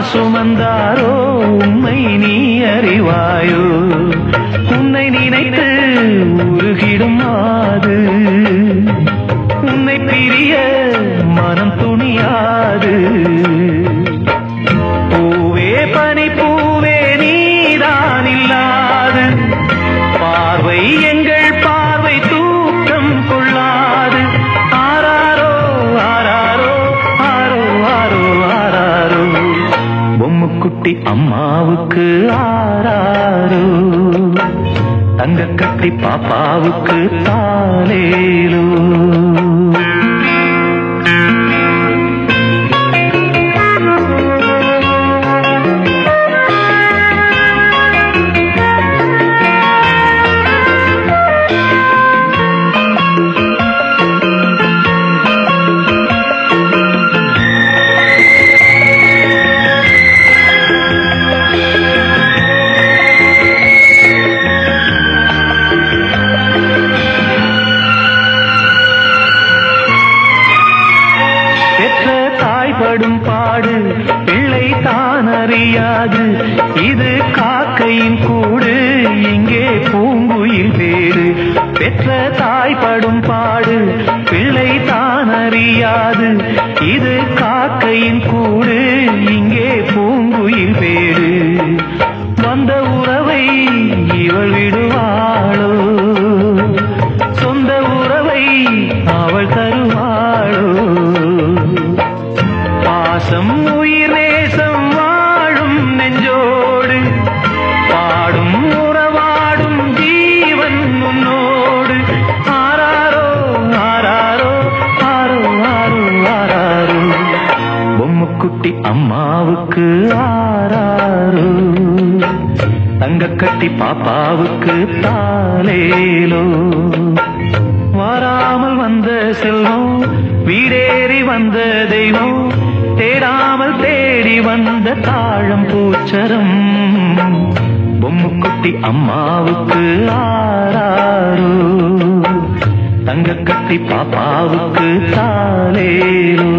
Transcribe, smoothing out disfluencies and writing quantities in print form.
யார் சுமந்தாரோ உண்மை நீ அறிவாயோ உன்னை நினைத்து உருகிடும் மாது உன்னை பிரிய மனம் துணியாது பூவே பனி பூவே நீதான் இல்லாது பார்வை எங்கள் பார்வை தூக்கம் கொள்ளாது ஆராரோ ஆராரோ ஆரோ ஆரோ ஆராரோ பொம்முக்குட்டி அம்மாவுக்கு ஆராரோ தங்க கட்டி பாப்பாவுக்கு தாலேலோ படும் பாடு பிள்ளை தான் அறியாது இது காக்கையின் கூடு இங்கே பூங்குயில் வேறு பெற்ற தாய் படும் பாடு பிள்ளை தான் அறியாது இது காக்கையின் கூடு இங்கே பூங்குயில் வேறு வந்த உறவை இவள் விடுவாளோ சொந்த உறவை அவள் தருவாளோ பாசம் உயிர் நேசம் வாழும் நெஞ்சோடு பாடும் உறவாடும் ஜீவன் உன்னோடு ஆராரோ ஆராரோ ஆரோ ஆரோ ஆராரோ பொம்முக்குட்டி அம்மாவுக்கு ஆராரோ தங்க கட்டி பாப்பாவுக்கு தாலேலோ வாராமல் வந்த செல்வம் வீடேறி வந்த தெய்வம் தேடாமல் தேடி வந்த தாழம் பூச்சரம் பொம்முக்குட்டி அம்மாவுக்கு ஆராரோ தங்க கட்டி பாப்பாவுக்கு தாலேலோ